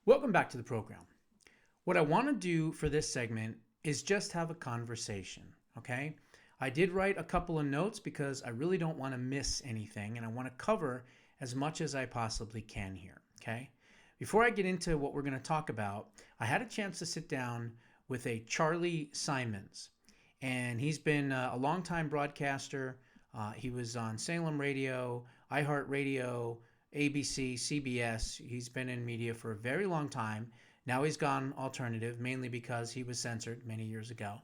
Welcome back to the program. What I want to do for this segment is just have a conversation, okay? I did write a couple of notes because I really don't want to miss anything and I want to cover as much as I possibly can here, okay? Before I get into what we're going to talk about, I had a chance to sit down with a Charlie Simons, and he's been a longtime broadcaster. He was on Salem Radio, iHeartRadio, ABC, CBS. He's been in media for a very long time. Now he's gone alternative, mainly because he was censored many years ago.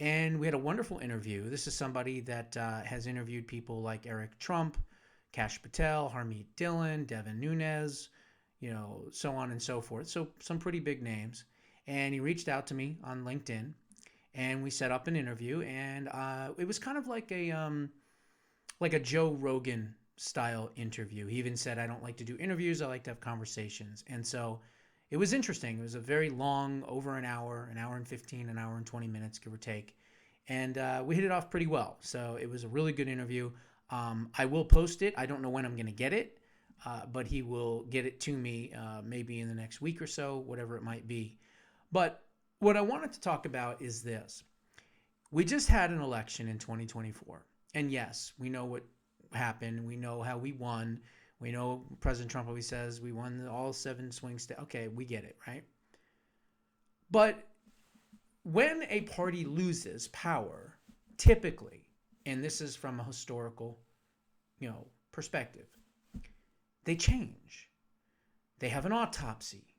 And we had a wonderful interview. This is somebody that has interviewed people like Eric Trump, Kash Patel, Harmeet Dillon, Devin Nunes, so on and so forth. So some pretty big names. And he reached out to me on LinkedIn, and we set up an interview. And it was kind of like a Joe Rogan style interview. He even said, I don't like to do interviews. I like to have conversations. And so it was interesting. It was a very long, over an hour and 15, an hour and 20 minutes, give or take. And we hit it off pretty well. So it was a really good interview. I will post it. I don't know when I'm going to get it, but he will get it to me maybe in the next week or so, whatever it might be. But what I wanted to talk about is this. We just had an election in 2024. And yes, we know what happened. We know how we won. We know President Trump always says we won all 7 swing states. Okay, we get it, right? But when a party loses power, typically, and this is from a historical, perspective, they change. They have an autopsy.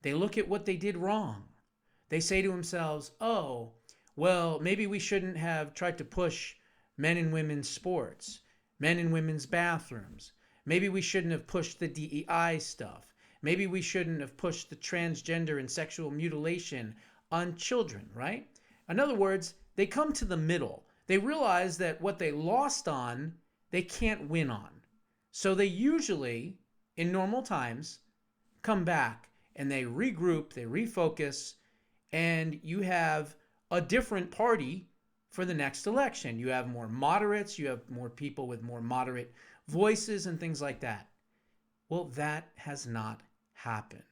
They look at what they did wrong. They say to themselves, oh, well, maybe we shouldn't have tried to push men and women's sports, men and women's bathrooms. Maybe we shouldn't have pushed the DEI stuff. Maybe we shouldn't have pushed the transgender and sexual mutilation on children, right? In other words, they come to the middle. They realize that what they lost on, they can't win on. So they usually, in normal times, come back and they regroup, they refocus, and you have a different party for the next election. You have more moderates, you have more people with more moderate voices and things like that. Well, that has not happened.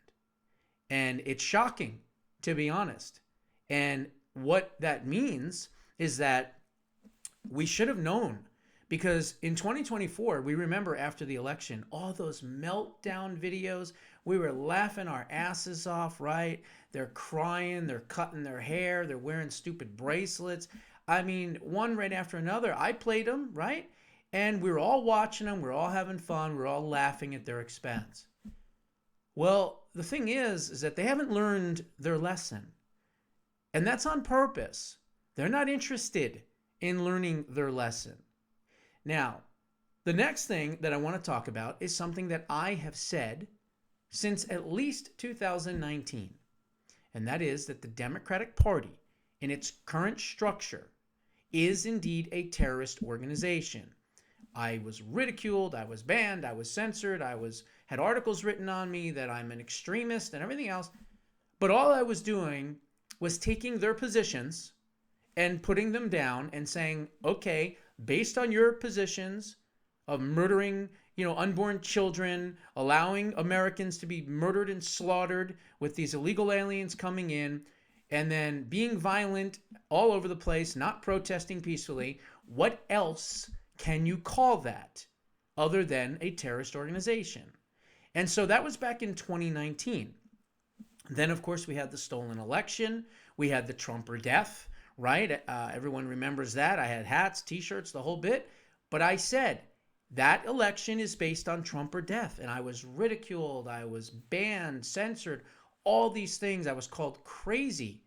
And it's shocking, to be honest. And what that means is that we should have known, because in 2024, we remember after the election, all those meltdown videos, we were laughing our asses off, right? They're crying, they're cutting their hair, they're wearing stupid bracelets. I mean, one right after another. I played them, right? And we were all watching them, we were all having fun, we were all laughing at their expense. Well, the thing is that they haven't learned their lesson. And that's on purpose. They're not interested in learning their lesson. Now, the next thing that I want to talk about is something that I have said since at least 2019. And that is that the Democratic Party, in its current structure, is indeed a terrorist organization. I was ridiculed, I was banned, I was censored, had articles written on me that I'm an extremist and everything else. But all I was doing was taking their positions and putting them down and saying, okay, based on your positions of murdering, unborn children, allowing Americans to be murdered and slaughtered with these illegal aliens coming in, and then being violent all over the place, not protesting peacefully, what else can you call that other than a terrorist organization? And so that was back in 2019. Then, of course, we had the stolen election. We had the Trump or death, right? Everyone remembers that. I had hats, T-shirts, the whole bit. But I said, that election is based on Trump or death. And I was ridiculed. I was banned, censored, all these things. I was called crazy.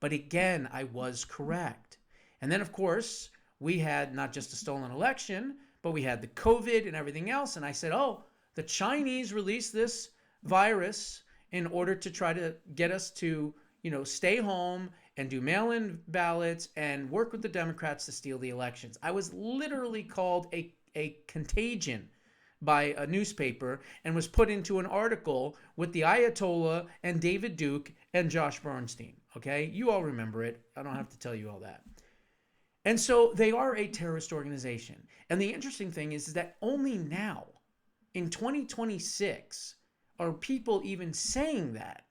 But again, I was correct. And then, of course, we had not just a stolen election, but we had the COVID and everything else. And I said, oh, the Chinese released this virus in order to try to get us to, stay home and do mail-in ballots and work with the Democrats to steal the elections. I was literally called a contagion by a newspaper and was put into an article with the Ayatollah and David Duke and Josh Bernstein. Okay? You all remember it. I don't have to tell you all that. And so they are a terrorist organization. And the interesting thing is that only now, in 2026, are people even saying that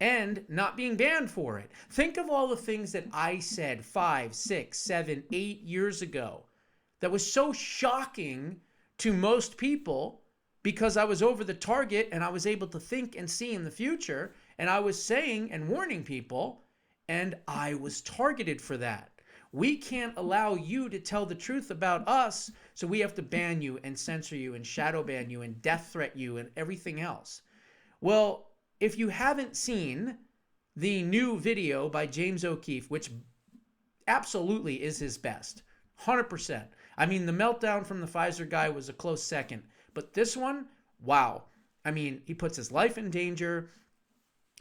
and not being banned for it? Think of all the things that I said 5, 6, 7, 8 years ago that was so shocking to most people because I was over the target and I was able to think and see in the future. And I was saying and warning people, and I was targeted for that. We can't allow you to tell the truth about us, so we have to ban you and censor you and shadow ban you and death threat you and everything else. Well, if you haven't seen the new video by James O'Keefe, which absolutely is his best, 100%. I mean, the meltdown from the Pfizer guy was a close second, but this one, wow. I mean, he puts his life in danger.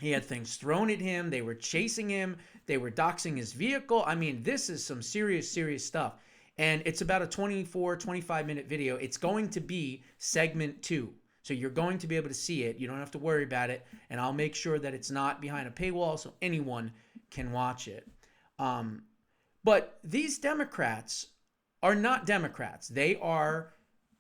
He had things thrown at him. They were chasing him. They were doxing his vehicle. I mean, this is some serious, serious stuff. And it's about a 24, 25-minute video. It's going to be segment 2. So you're going to be able to see it. You don't have to worry about it. And I'll make sure that it's not behind a paywall so anyone can watch it. But these Democrats are not Democrats. They are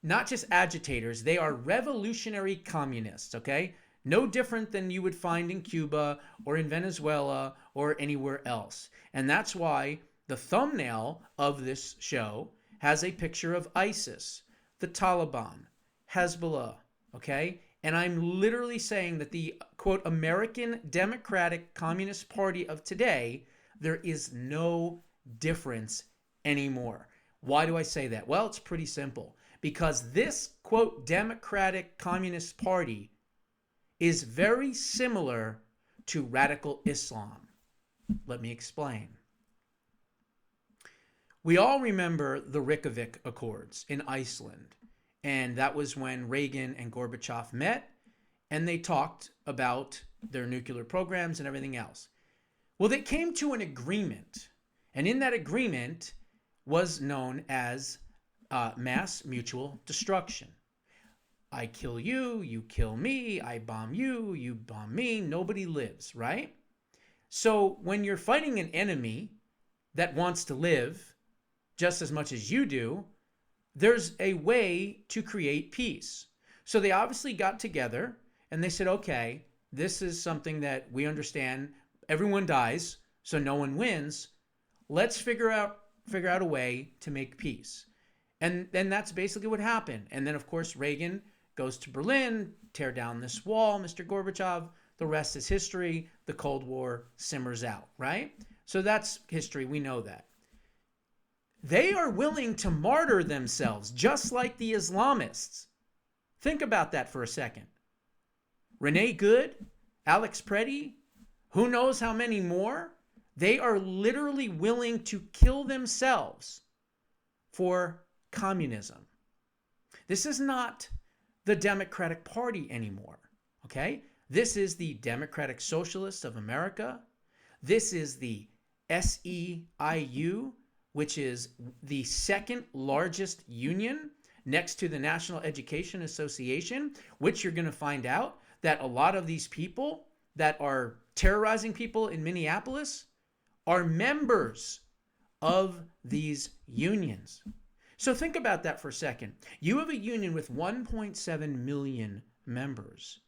not just agitators. They are revolutionary communists, okay? No different than you would find in Cuba or in Venezuela or anywhere else. And that's why the thumbnail of this show has a picture of ISIS, the Taliban, Hezbollah, okay? And I'm literally saying that the, quote, American Democratic Communist Party of today, there is no difference anymore. Why do I say that? Well, it's pretty simple. Because this, quote, Democratic Communist Party is very similar to radical Islam. Let me explain. We all remember the Reykjavik Accords in Iceland. And that was when Reagan and Gorbachev met and they talked about their nuclear programs and everything else. Well, they came to an agreement. And in that agreement was known as mass mutual destruction. I kill you, you kill me, I bomb you, you bomb me, nobody lives, right? So when you're fighting an enemy that wants to live just as much as you do, there's a way to create peace. So they obviously got together and they said, okay, this is something that we understand. Everyone dies, so no one wins. Let's figure out a way to make peace. And then that's basically what happened. And then, of course, Reagan goes to Berlin, tear down this wall, Mr. Gorbachev. The rest is history. The Cold War simmers out, right? So that's history. We know that. They are willing to martyr themselves, just like the Islamists. Think about that for a second. Renee Good, Alex Preddy, who knows how many more? They are literally willing to kill themselves for communism. This is not the Democratic Party anymore, okay? This is the Democratic Socialists of America. This is the SEIU, which is the second largest union next to the National Education Association, which you're going to find out that a lot of these people that are terrorizing people in Minneapolis are members of these unions. So think about that for a second. You have a union with 1.7 million members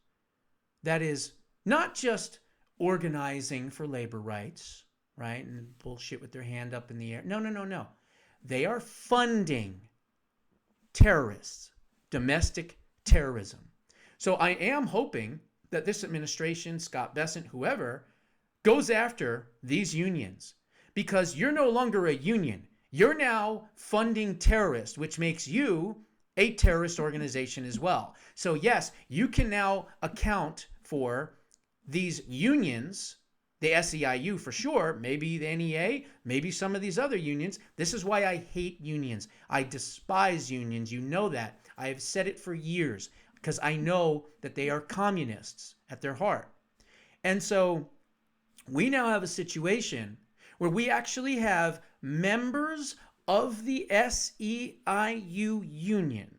that is not just organizing for labor rights, right? And bullshit with their hand up in the air. No. They are funding terrorists, domestic terrorism. So I am hoping that this administration, Scott Bessent, whoever, goes after these unions because you're no longer a union. You're now funding terrorists, which makes you a terrorist organization as well. So yes, you can now account for these unions, the SEIU for sure, maybe the NEA, maybe some of these other unions. This is why I hate unions. I despise unions. You know that. I have said it for years because I know that they are communists at their heart. And so we now have a situation where we actually have members of the SEIU union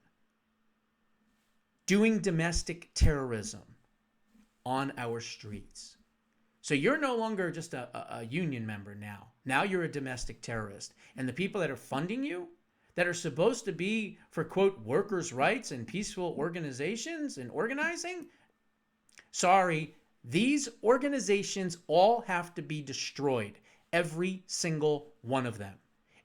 doing domestic terrorism on our streets. So you're no longer just a union member now. Now you're a domestic terrorist. And the people that are funding you, that are supposed to be for, quote, workers' rights and peaceful organizations and organizing, Sorry, these organizations all have to be destroyed, every single one of them.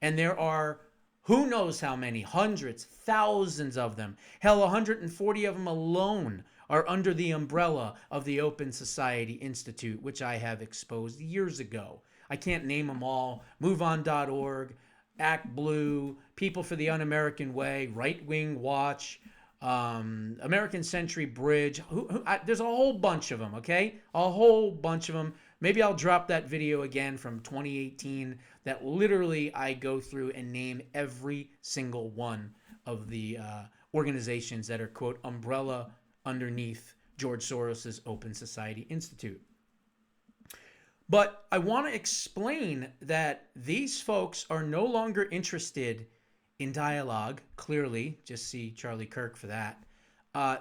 And there are who knows how many, hundreds, thousands of them. Hell, 140 of them alone are under the umbrella of the Open Society Institute, which I have exposed years ago. I can't name them all. MoveOn.org, Act Blue, People for the Un-American Way, Right Wing Watch, American Century Bridge. There's a whole bunch of them, okay? A whole bunch of them. Maybe I'll drop that video again from 2018 that literally I go through and name every single one of the organizations that are, quote, umbrella underneath George Soros's Open Society Institute. But I want to explain that these folks are no longer interested in dialogue, clearly. Just see Charlie Kirk for that.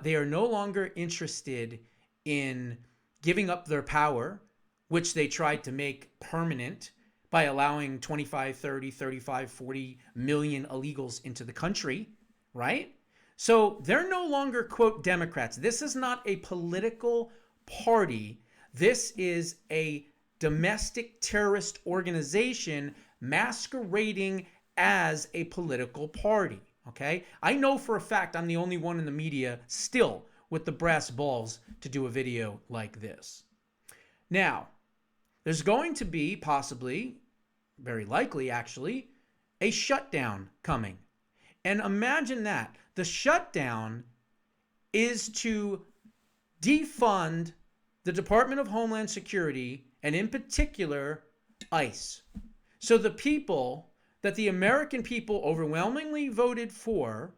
They are no longer interested in giving up their power, which they tried to make permanent by allowing 25, 30, 35, 40 million illegals into the country, right? So they're no longer, quote, Democrats. This is not a political party. This is a domestic terrorist organization masquerading as a political party, okay? I know for a fact I'm the only one in the media still with the brass balls to do a video like this. Now, there's going to be possibly, very likely actually, a shutdown coming. And imagine that. The shutdown is to defund the Department of Homeland Security and in particular ICE. So the people that the American people overwhelmingly voted for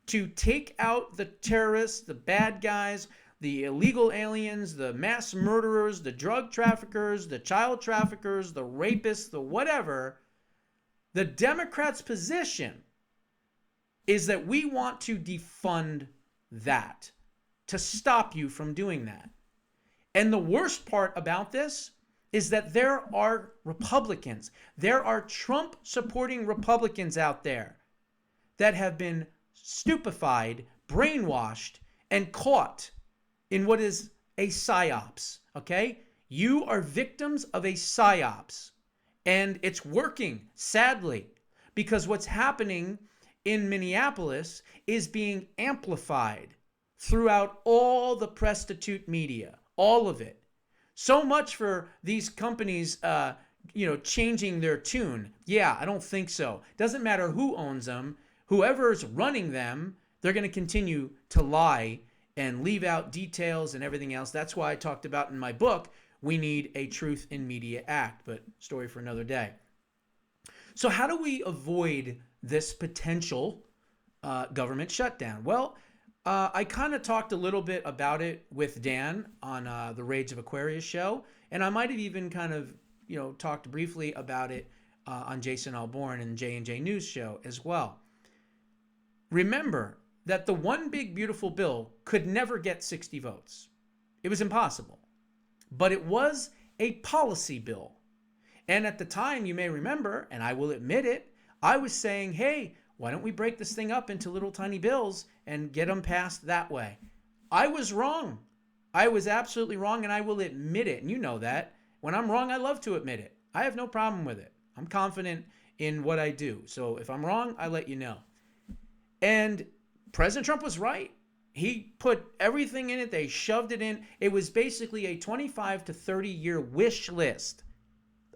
to take out the terrorists, the bad guys, the illegal aliens, the mass murderers, the drug traffickers, the child traffickers, the rapists, the whatever, the Democrats' position is that we want to defund that, to stop you from doing that. And the worst part about this is that there are Republicans, there are Trump-supporting Republicans out there that have been stupefied, brainwashed, and caught in what is a psyops, okay? You are victims of a psyops, and it's working, sadly, because what's happening in Minneapolis is being amplified throughout all the prostitute media, all of it. So much for these companies, changing their tune. Yeah, I don't think so. Doesn't matter who owns them. Whoever's running them, they're going to continue to lie and leave out details and everything else. That's why I talked about in my book, we need a Truth in Media Act, but story for another day. So how do we avoid this potential government shutdown? Well, I kind of talked a little bit about it with Dan on the Rage of Aquarius show, and I might have even kind of, talked briefly about it on Jason Alborn and J&J News show as well. Remember that the one big beautiful bill could never get 60 votes. It was impossible. But it was a policy bill. And at the time, you may remember, and I will admit it, I was saying, hey, why don't we break this thing up into little tiny bills and get them passed that way? I was wrong. I was absolutely wrong, and I will admit it. And you know that. When I'm wrong, I love to admit it. I have no problem with it. I'm confident in what I do. So if I'm wrong, I let you know. And President Trump was right. He put everything in it. They shoved it in. It was basically a 25 to 30 year wish list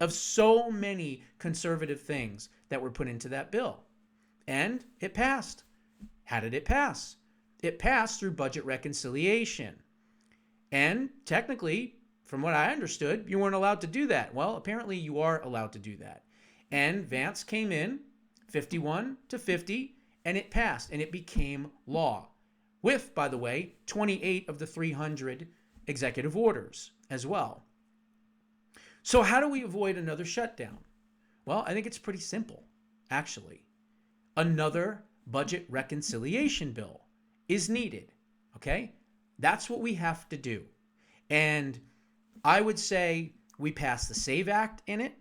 of so many conservative things that were put into that bill. And it passed. How did it pass? It passed through budget reconciliation. And technically, from what I understood, you weren't allowed to do that. Well, apparently you are allowed to do that. And Vance came in 51 to 50, and it passed, and it became law. With, by the way, 28 of the 300 executive orders as well. So how do we avoid another shutdown? Well, I think it's pretty simple, actually. Another budget reconciliation bill is needed, okay? That's what we have to do. And I would say we pass the SAVE Act in it,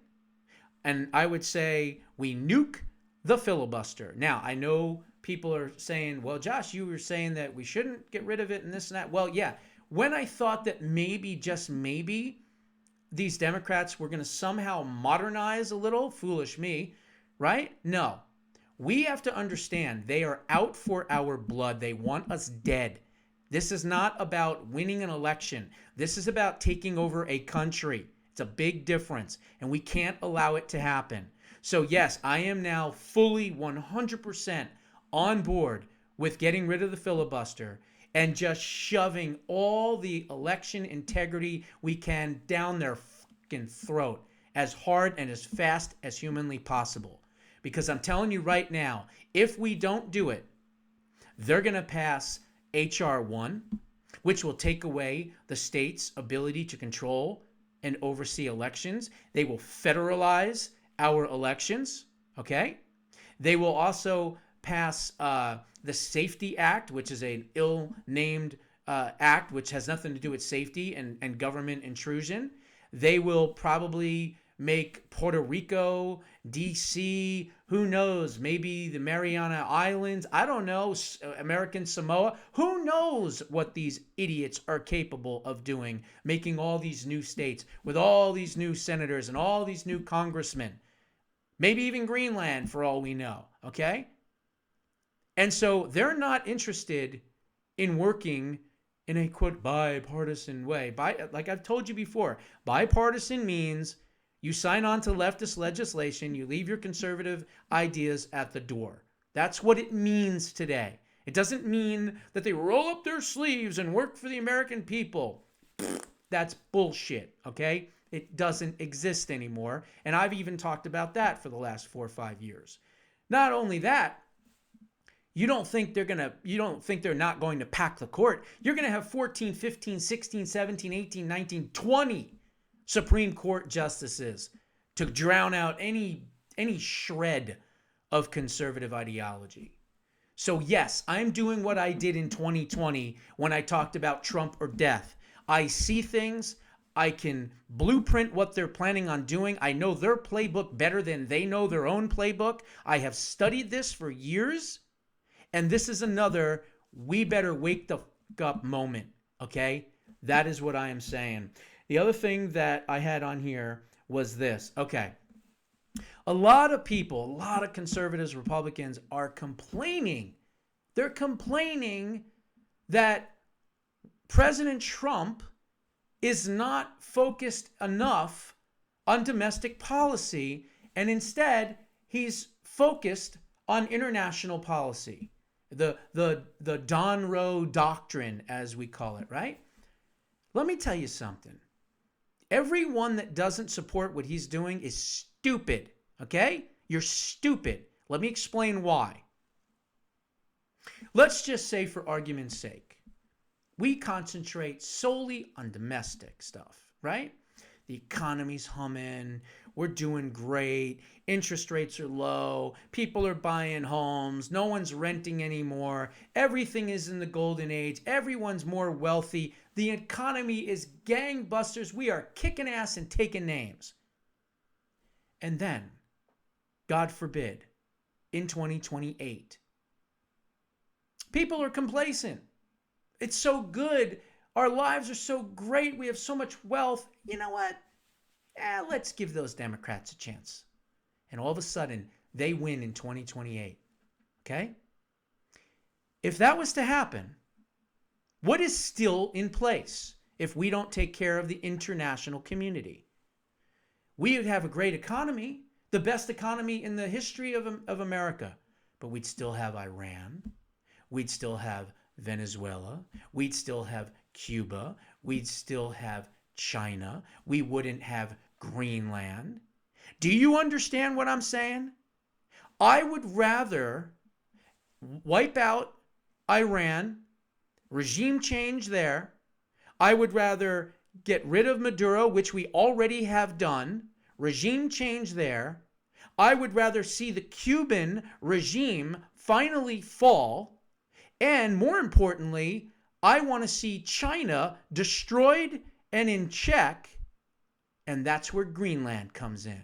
and I would say we nuke the filibuster. Now, I know people are saying, well, Josh, you were saying that we shouldn't get rid of it and this and that. Well, yeah, when I thought that maybe, just maybe, these Democrats were going to somehow modernize a little, foolish me, right? No. We have to understand they are out for our blood. They want us dead. This is not about winning an election. This is about taking over a country. It's a big difference, and we can't allow it to happen. So yes, I am now fully 100% on board with getting rid of the filibuster and just shoving all the election integrity we can down their fucking throat as hard and as fast as humanly possible. Because I'm telling you right now, if we don't do it, they're going to pass H.R. 1, which will take away the state's ability to control and oversee elections. They will federalize our elections, okay? They will also pass the Safety Act, which is an ill-named act, which has nothing to do with safety and government intrusion. They will probably make Puerto Rico, D.C., who knows, maybe the Mariana Islands, I don't know, American Samoa. Who knows what these idiots are capable of doing, making all these new states with all these new senators and all these new congressmen. Maybe even Greenland for all we know, okay? And so they're not interested in working in a, quote, bipartisan way. Like I've told you before, bipartisan means you sign on to leftist legislation, you leave your conservative ideas at the door. That's what it means today. It doesn't mean that they roll up their sleeves and work for the American people. That's bullshit, okay? It doesn't exist anymore. And I've even talked about that for the last 4 or 5 years. Not only that, you don't think they're not going to pack the court. You're going to have 14, 15, 16, 17, 18, 19, 20 Supreme Court justices to drown out any shred of conservative ideology. So yes, I'm doing what I did in 2020 when I talked about Trump or death. I see things. I can blueprint what they're planning on doing. I know their playbook better than they know their own playbook. I have studied this for years. And this is another we better wake the fuck up moment, okay? That is what I am saying. The other thing that I had on here was this. Okay. A lot of people, a lot of conservatives, Republicans are complaining. They're complaining that President Trump is not focused enough on domestic policy, and instead he's focused on international policy. The Don Roe doctrine, as we call it, right? Let me tell you something. Everyone that doesn't support what he's doing is stupid, okay? You're stupid. Let me explain why. Let's just say, for argument's sake, we concentrate solely on domestic stuff, right? The economy's humming. We're doing great. Interest rates are low. People are buying homes. No one's renting anymore. Everything is in the golden age. Everyone's more wealthy. The economy is gangbusters. We are kicking ass and taking names. And then, God forbid, in 2028, people are complacent. It's so good. Our lives are so great. We have so much wealth. You know what? Let's give those Democrats a chance. And all of a sudden, they win in 2028. Okay? If that was to happen, what is still in place if we don't take care of the international community? We would have a great economy, the best economy in the history of America, but we'd still have Iran. We'd still have Venezuela. We'd still have Cuba. We'd still have China. We wouldn't have Greenland. Do you understand what I'm saying? I would rather wipe out Iran, regime change there. I would rather get rid of Maduro, which we already have done, regime change there. I would rather see the Cuban regime finally fall. And more importantly, I want to see China destroyed and in check. And that's where Greenland comes in.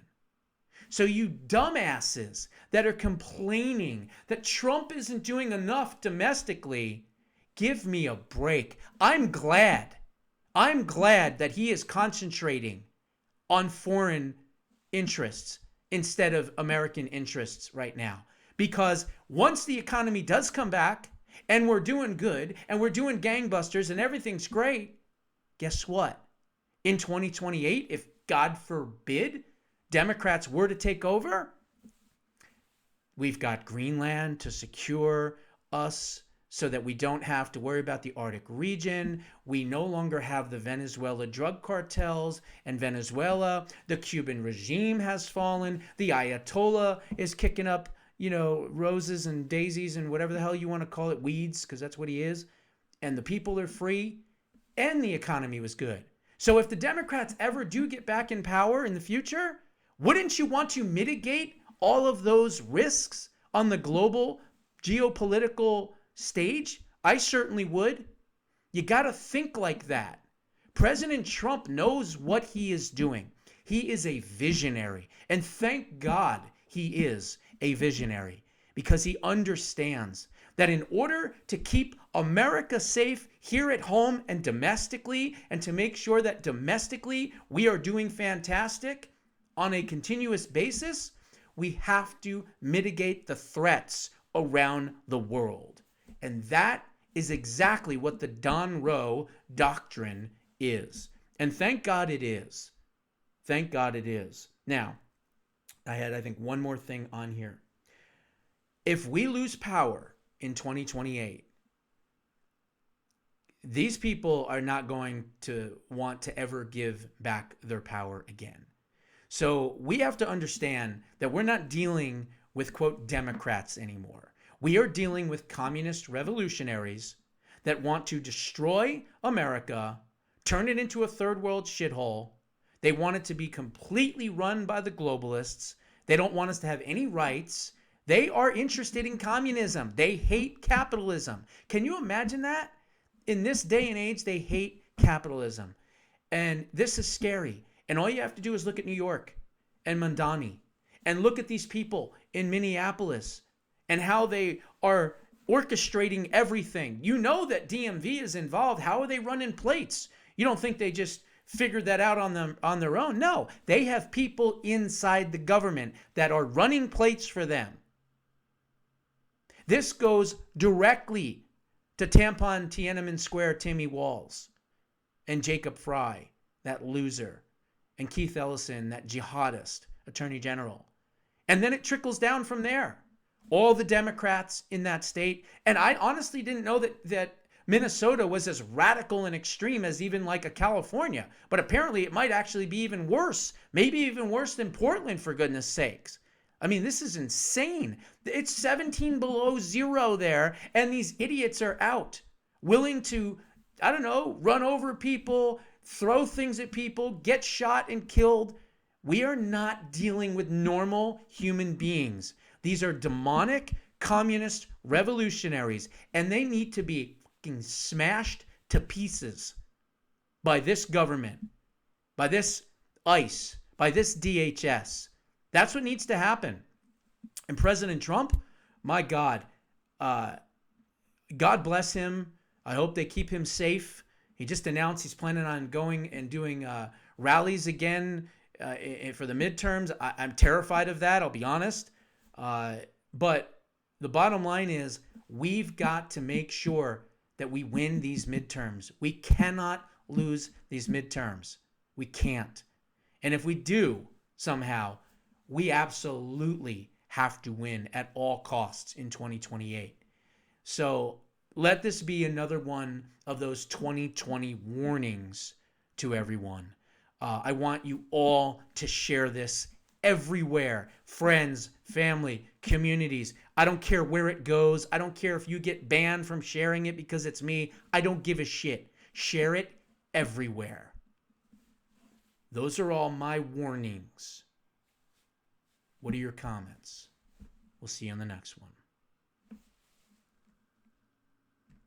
So you dumbasses that are complaining that Trump isn't doing enough domestically, give me a break. I'm glad I'm glad that he is concentrating on foreign interests instead of American interests right now. Because once the economy does come back and we're doing good and we're doing gangbusters and everything's great, guess what? In 2028, if God forbid Democrats were to take over, we've got Greenland to secure us so that we don't have to worry about the Arctic region. We no longer have the Venezuela drug cartels and Venezuela. The Cuban regime has fallen. The Ayatollah is kicking up, roses and daisies and whatever the hell you want to call it, weeds, because that's what he is. And the people are free and the economy was good. So if the Democrats ever do get back in power in the future, wouldn't you want to mitigate all of those risks on the global geopolitical stage? I certainly would. You got to think like that. President Trump knows what he is doing. He is a visionary. And thank God he is a visionary, because he understands that in order to keep America safe here at home and domestically, and to make sure that domestically we are doing fantastic on a continuous basis, we have to mitigate the threats around the world. And that is exactly what the Don Rowe doctrine is. And thank God it is. Thank God it is. Now, I had, I think, one more thing on here. If we lose power in 2028, these people are not going to want to ever give back their power again. So we have to understand that we're not dealing with, quote, Democrats anymore. We are dealing with communist revolutionaries that want to destroy America, turn it into a third world shithole. They want it to be completely run by the globalists. They don't want us to have any rights. They are interested in communism. They hate capitalism. Can you imagine that? In this day and age, they hate capitalism. And this is scary. And all you have to do is look at New York and Mondani and look at these people in Minneapolis and how they are orchestrating everything. You know that DMV is involved. How are they running plates? You don't think they just figured that out on their own? No, they have people inside the government that are running plates for them. This goes directly to Tampon Tiananmen Square Timmy Walls and Jacob Fry, that loser, and Keith Ellison, that jihadist attorney general. And then it trickles down from there. All the Democrats in that state. And I honestly didn't know that Minnesota was as radical and extreme as even like a California. But apparently it might actually be even worse. Maybe even worse than Portland, for goodness sakes. I mean, this is insane. It's 17 below zero there, and these idiots are out, willing to, I don't know, run over people, throw things at people, get shot and killed. We are not dealing with normal human beings. These are demonic communist revolutionaries, and they need to be fucking smashed to pieces by this government, by this ICE, by this DHS. That's what needs to happen. And President Trump, my God, God bless him. I hope they keep him safe. He just announced he's planning on going and doing rallies again for the midterms. I'm terrified of that, I'll be honest. But the bottom line is we've got to make sure that we win these midterms. We cannot lose these midterms. We can't. And if we do somehow, we absolutely have to win at all costs in 2028. So let this be another one of those 2020 warnings to everyone. I want you all to share this everywhere. Friends, family, communities. I don't care where it goes. I don't care if you get banned from sharing it because it's me. I don't give a shit. Share it everywhere. Those are all my warnings. What are your comments? We'll see you on the next one.